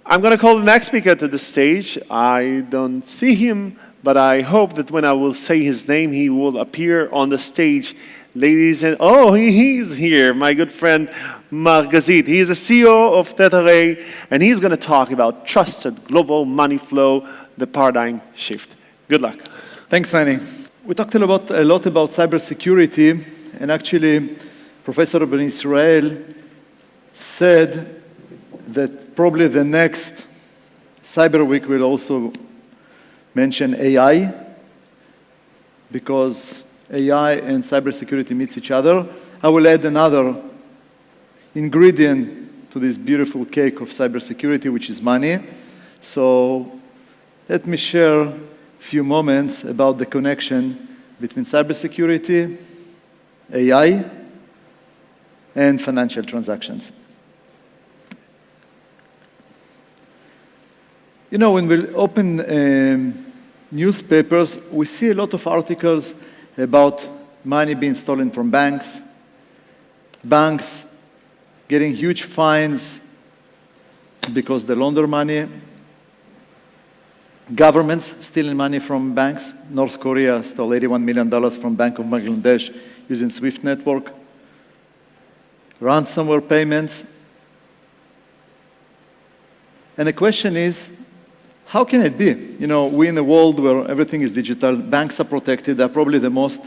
I'm going to call the next speaker to the stage. I don't see him, but I hope that when I will say his name, he will appear on the stage. Ladies and, oh, he's here, my good friend, Gazit. He is the CEO of ThetaRay, and he's going to talk about trusted global money flow, the paradigm shift. Good luck. Thanks, Manny. We talked a lot about cybersecurity, and actually, Professor Ben Israel said that probably the next Cyber Week will also mention AI, because AI and cybersecurity meets each other. I will add another ingredient to this beautiful cake of cybersecurity, which is money. So let me share a few moments about the connection between cybersecurity, AI, and financial transactions. You know, when we open newspapers, we see a lot of articles about money being stolen from banks, banks getting huge fines because they launder money, governments stealing money from banks. North Korea stole $81 million from Bank of Bangladesh using SWIFT network, ransomware payments. And the question is, how can it be? You know, we in a world where everything is digital, banks are protected, they're probably the most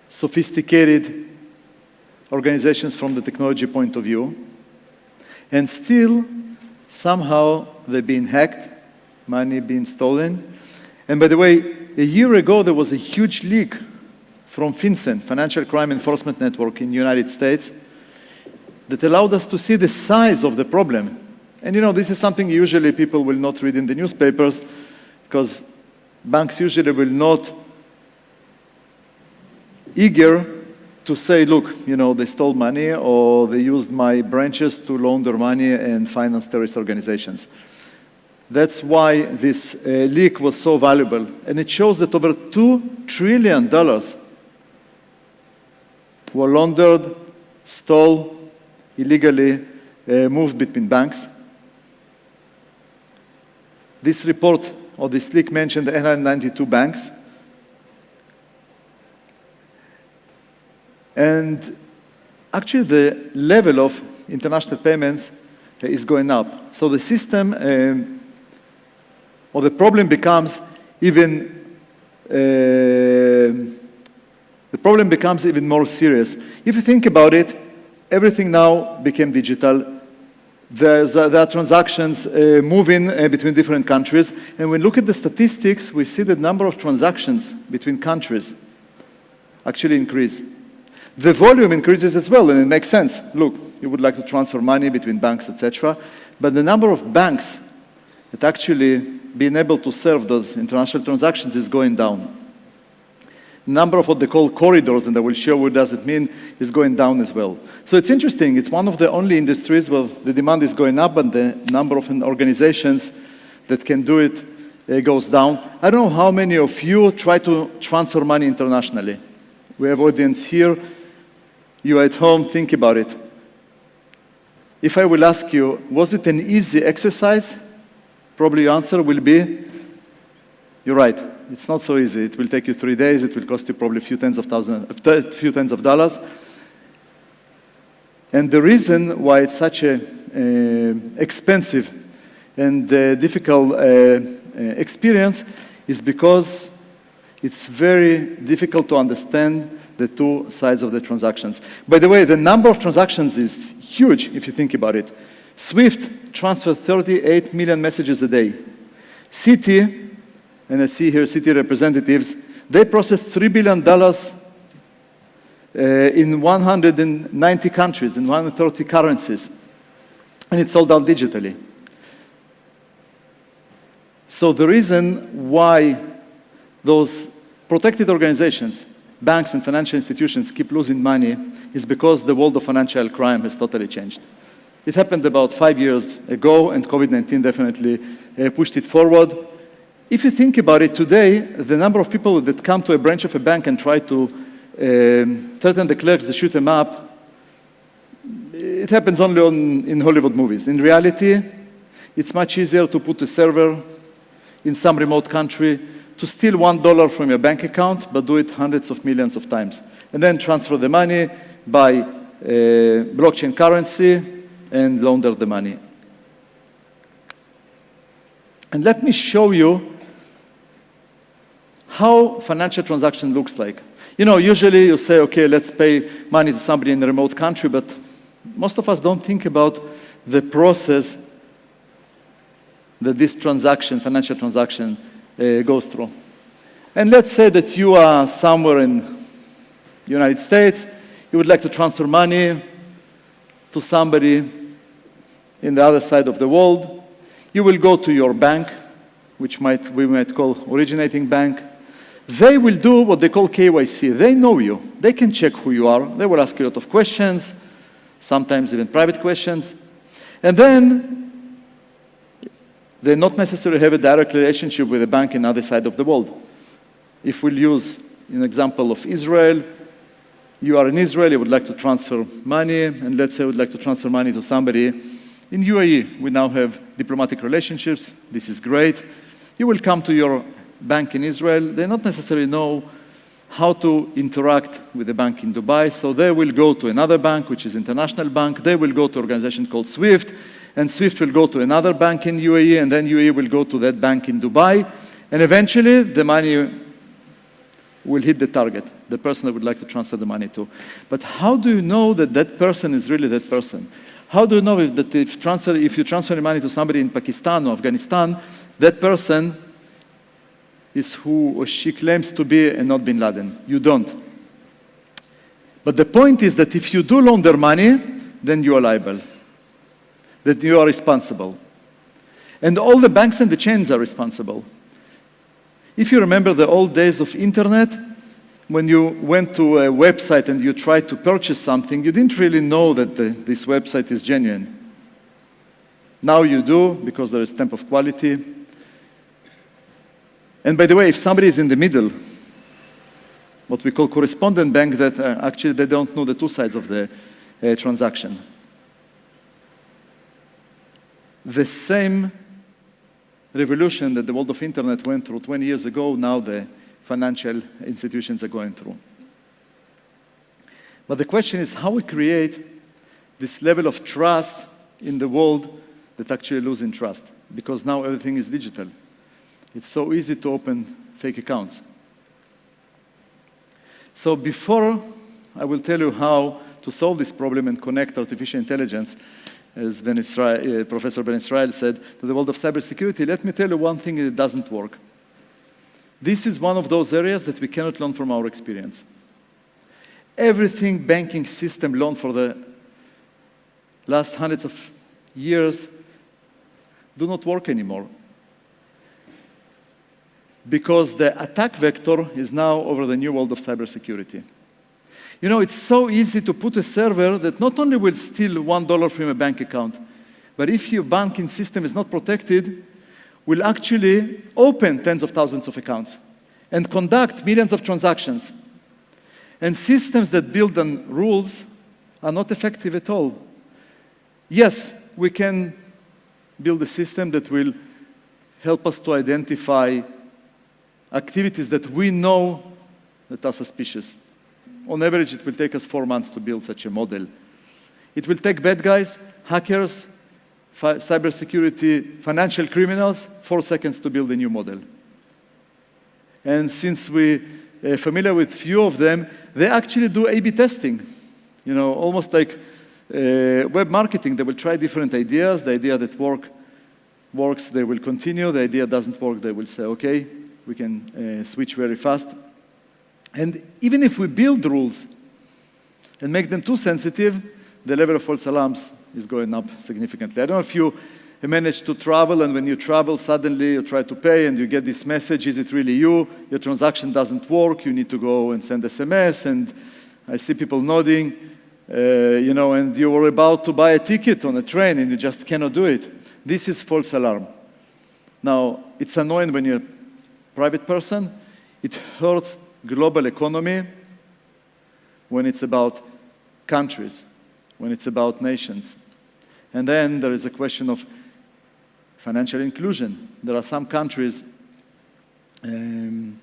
sophisticated organizations from the technology point of view, and still, somehow, they're being hacked, money being stolen. And by the way, a year ago, there was a huge leak from FinCEN, Financial Crime Enforcement Network in the United States, that allowed us to see the size of the problem. And you know, this is something usually people will not read in the newspapers, because banks usually will not eager to say, look, you know, they stole money or they used my branches to launder money and finance terrorist organizations. That's why this leak was so valuable. And it shows that over $2 trillion were laundered, stole, illegally moved between banks. This report, or this leak, mentioned 192 banks. And actually, the level of international payments is going up. So the system, or the problem becomes even, more serious. If you think about it, everything now became digital. There are transactions moving between different countries. And when we look at the statistics, we see the number of transactions between countries actually increase. The volume increases as well, and it makes sense. Look, you would like to transfer money between banks, etc. But the number of banks that actually being able to serve those international transactions is going down. The number of what they call corridors, and I will show what does it mean, is going down as well. So it's interesting. It's one of the only industries where the demand is going up and the number of organizations that can do it goes down. I don't know how many of you try to transfer money internationally. We have audience here. You at home, think about it. If I will ask you, was it an easy exercise? Probably your answer will be, you're right. It's not so easy. It will take you 3 days. It will cost you probably a few tens of dollars. And the reason why it's such an expensive and difficult experience is because it's very difficult to understand the two sides of the transactions. By the way, the number of transactions is huge if you think about it. SWIFT transfers 38 million messages a day. Citi, and I see here Citi representatives, they process $3 billion in 190 countries, in 130 currencies, and it's all done digitally. So the reason why those protected organizations, banks and financial institutions, keep losing money is because the world of financial crime has totally changed. It happened about 5 years ago, and COVID-19 definitely pushed it forward. If you think about it today, the number of people that come to a branch of a bank and try to threaten the clerks to shoot them up it happens only in Hollywood movies. In reality, it's much easier to put a server in some remote country to steal $1 from your bank account, but do it hundreds of millions of times. And then transfer the money by blockchain currency and launder the money. And let me show you how financial transaction looks like. You know, usually you say, okay, let's pay money to somebody in a remote country, but most of us don't think about the process that this transaction, financial transaction, goes through. And let's say that you are somewhere in the United States, you would like to transfer money to somebody in the other side of the world. You will go to your bank, which we might call originating bank. They will do what they call KYC. They know you. They can check who you are. They will ask you a lot of questions, sometimes even private questions. And then they not necessarily have a direct relationship with a bank in the other side of the world. If we'll use an example of Israel, you are in Israel, you would like to transfer money, and let's say you would like to transfer money to somebody in UAE. We now have diplomatic relationships. This is great. You will come to your bank in Israel. They not necessarily know how to interact with the bank in Dubai, so they will go to another bank, which is international bank. They will go to an organization called SWIFT, and SWIFT will go to another bank in UAE, and then UAE will go to that bank in Dubai, and eventually the money will hit the target, the person that would like to transfer the money to. But how do you know that that person is really that person? How do you know if you transfer the money to somebody in Pakistan or Afghanistan, that person is who or she claims to be and not bin Laden? You don't. But the point is that if you do launder money, then you are liable, that you are responsible. And all the banks and the chains are responsible. If you remember the old days of internet, when you went to a website and you tried to purchase something, you didn't really know that this website is genuine. Now you do, because there is stamp of quality. And by the way, if somebody is in the middle, what we call correspondent bank, that actually they don't know the two sides of the transaction. The same revolution that the world of internet went through 20 years ago, now the financial institutions are going through. But the question is how we create this level of trust in the world that actually losing trust, because now everything is digital. It's so easy to open fake accounts. So before I will tell you how to solve this problem and connect artificial intelligence, as Professor Ben Israel said, to the world of cybersecurity, let me tell you one thing that doesn't work. This is one of those areas that we cannot learn from our experience. Everything banking system learned for the last hundreds of years do not work anymore, because the attack vector is now over the new world of cybersecurity. You know, it's so easy to put a server that not only will steal $1 from a bank account, but if your banking system is not protected, will actually open tens of thousands of accounts and conduct millions of transactions. And systems that build on rules are not effective at all. Yes, we can build a system that will help us to identify activities that we know that are suspicious. On average, it will take us 4 months to build such a model. It will take bad guys, hackers, cybersecurity, financial criminals, 4 seconds to build a new model. And since we are familiar with few of them, they actually do A/B testing. You know, almost like web marketing. They will try different ideas. The idea that works, they will continue. The idea doesn't work, they will say, okay, we can switch very fast. And even if we build rules and make them too sensitive, the level of false alarms is going up significantly. I don't know if you managed to travel, and when you travel, suddenly you try to pay and you get this message, is it really you? Your transaction doesn't work, you need to go and send SMS, and I see people nodding, you know, and you were about to buy a ticket on a train and you just cannot do it. This is false alarm. Now, it's annoying when you're a private person. It hurts global economy when it's about countries. when it's about nations. And then there is a question of financial inclusion. There are some countries in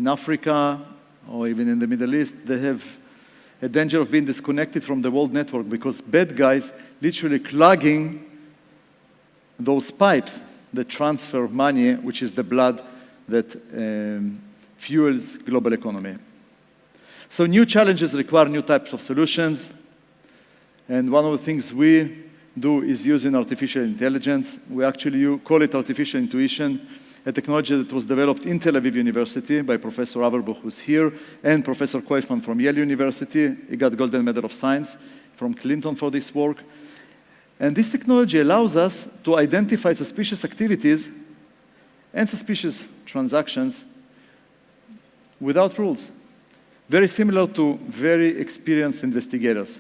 Africa or even in the Middle East, they have a danger of being disconnected from the world network because bad guys literally clogging those pipes that transfer money, which is the blood that fuels global economy. So new challenges require new types of solutions. And one of the things we do is using artificial intelligence. We actually call it artificial intuition, a technology that was developed in Tel Aviv University by Professor Averbuch, who's here, and Professor Koifman from Yale University. He got Golden Medal of Science from Clinton for this work. And this technology allows us to identify suspicious activities and suspicious transactions without rules. Very similar to very experienced investigators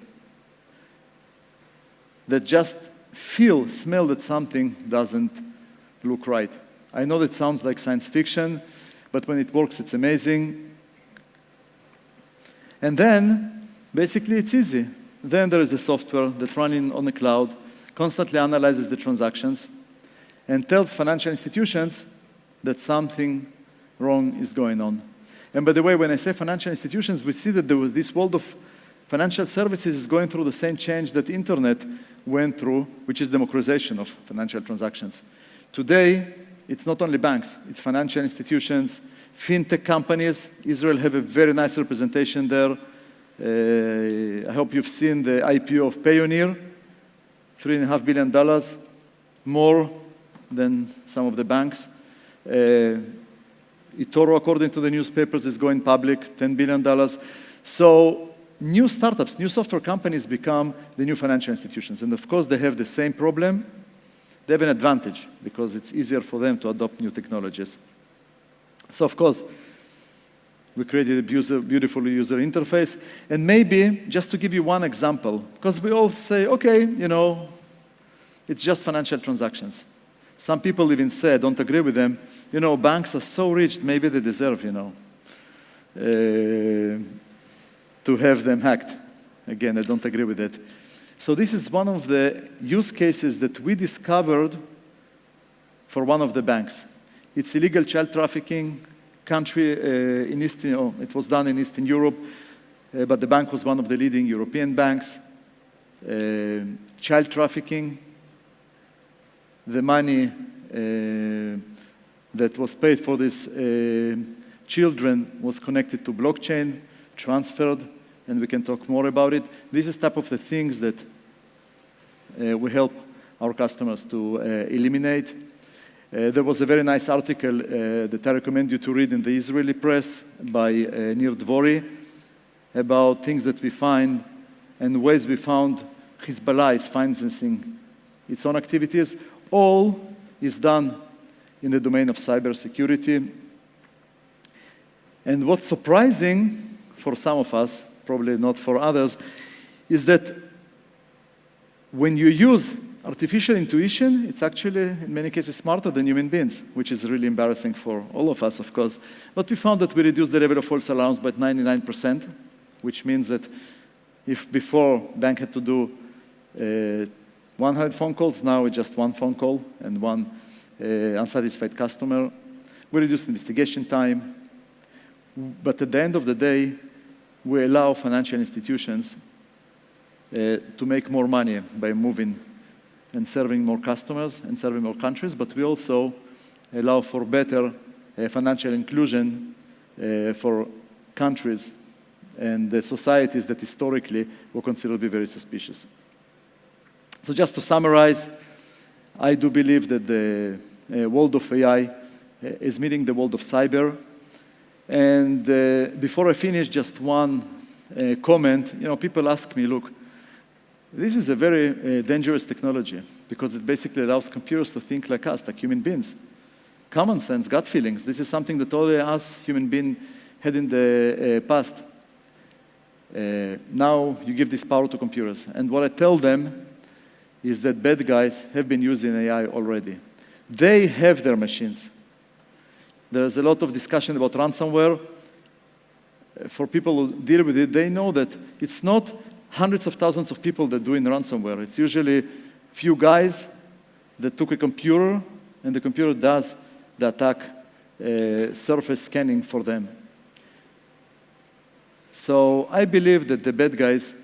that just smell that something doesn't look right. I know that sounds like science fiction, but when it works, it's amazing. And then, basically, it's easy. Then there is a software that's running on the cloud, constantly analyzes the transactions, and tells financial institutions that something wrong is going on. And by the way, when I say financial institutions, we see that this world of financial services is going through the same change that internet went through, which is democratization of financial transactions. Today, it's not only banks, it's financial institutions, fintech companies. Israel have a very nice representation there. I hope you've seen the IPO of Payoneer, $3.5 billion, more than some of the banks. eToro, according to the newspapers, is going public, $10 billion. So new startups, new software companies become the new financial institutions. And of course, they have the same problem. They have an advantage because it's easier for them to adopt new technologies. So of course, we created a beautiful user interface. And maybe, just to give you one example, because we all say, okay, it's just financial transactions. Some people even say, I don't agree with them, banks are so rich, maybe they deserve, to have them hacked. Again, I don't agree with that. So this is one of the use cases that we discovered for one of the banks. It's illegal child trafficking country in Eastern, it was done in Eastern Europe, but the bank was one of the leading European banks. Child trafficking, the money that was paid for these children was connected to blockchain, transferred, and we can talk more about it. This is type of the things that we help our customers to eliminate. There was a very nice article that I recommend you to read in the Israeli press by Nir Dvori about things that we find and ways we found Hezbollah is financing its own activities. All is done in the domain of cybersecurity. And what's surprising for some of us, probably not for others, is that when you use artificial intuition, it's actually, in many cases, smarter than human beings, which is really embarrassing for all of us, of course. But we found that we reduced the level of false alarms by 99%, which means that if before bank had to do 100 phone calls, now it's just one phone call and one unsatisfied customer. We reduced investigation time. But at the end of the day, we allow financial institutions to make more money by moving and serving more customers and serving more countries, but we also allow for better financial inclusion for countries and the societies that historically were considered to be very suspicious. So just to summarize, I do believe that the world of AI is meeting the world of cyber. And before I finish, just one comment. People ask me, look, this is a very dangerous technology because it basically allows computers to think like us, like human beings. Common sense, gut feelings. This is something that only us human beings had in the past. Now you give this power to computers. And what I tell them is that bad guys have been using AI already. They have their machines. There's a lot of discussion about ransomware. For people who deal with it, they know that it's not hundreds of thousands of people that do in ransomware. It's usually few guys that took a computer, and the computer does the attack surface scanning for them. So I believe that the bad guys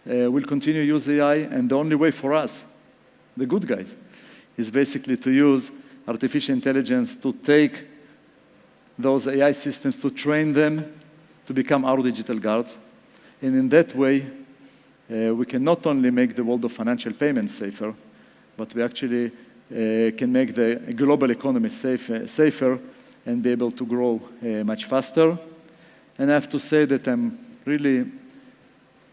will continue to use AI, and the only way for us, the good guys, is basically to use artificial intelligence to take those AI systems, to train them to become our digital guards. And in that way, we can not only make the world of financial payments safer, but we actually can make the global economy safer and be able to grow much faster. And I have to say that I'm really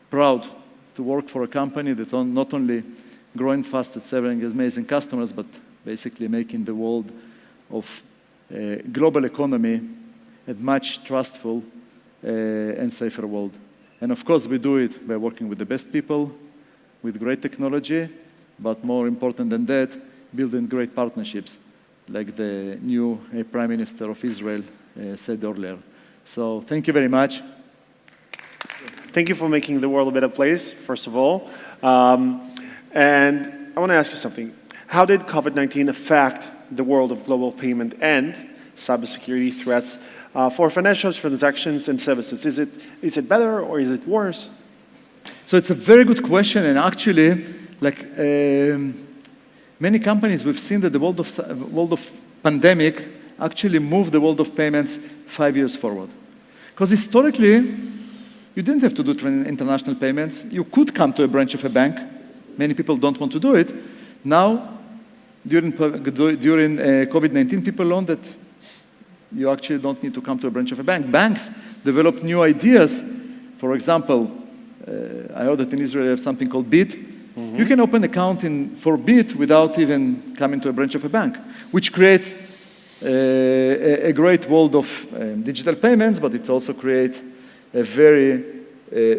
proud to work for a company that not only growing fast and serving amazing customers, but basically making the world of global economy a much trustful and safer world. And of course, we do it by working with the best people, with great technology, but more important than that, building great partnerships, like the new Prime Minister of Israel said earlier. So thank you very much. Thank you for making the world a better place, first of all. And I want to ask you something. How did COVID-19 affect the world of global payment and cybersecurity threats for financial transactions and services? Is it better or is it worse? So it's a very good question, and actually, like many companies, we've seen that the world of pandemic actually moved the world of payments 5 years forward. Because historically, you didn't have to do international payments. You could come to a branch of a bank. Many people don't want to do it. Now, during COVID-19, people learned that you actually don't need to come to a branch of a bank. Banks developed new ideas. For example, I heard that in Israel you have something called BIT. Mm-hmm. You can open an account for BIT without even coming to a branch of a bank, which creates a great world of digital payments, but it also creates a very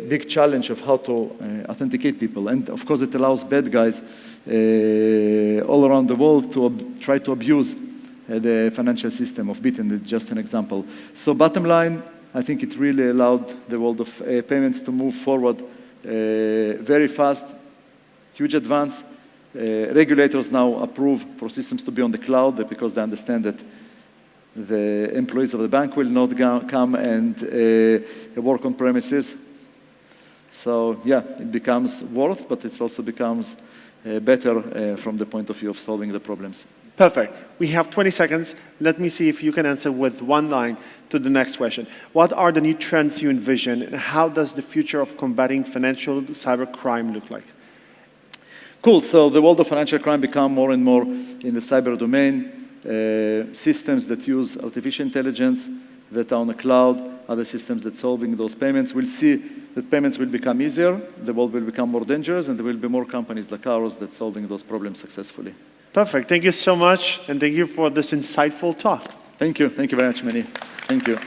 big challenge of how to authenticate people. And of course, it allows bad guys all around the world to try to abuse the financial system of BIT, and it's just an example. So bottom line, I think it really allowed the world of payments to move forward very fast, huge advance. Regulators now approve for systems to be on the cloud because they understand that the employees of the bank will not come and work on premises. So yeah, it becomes worth, but it also becomes better from the point of view of solving the problems. Perfect. We have 20 seconds. Let me see if you can answer with one line to the next question. What are the new trends you envision, and how does the future of combating financial cybercrime look like? Cool. So the world of financial crime become more and more in the cyber domain. Systems that use artificial intelligence, that are on the cloud, other systems that solving those payments. We'll see that payments will become easier, the world will become more dangerous, and there will be more companies like ours that solving those problems successfully. Perfect. Thank you so much, and thank you for this insightful talk. Thank you. Thank you very much, Manny. Thank you.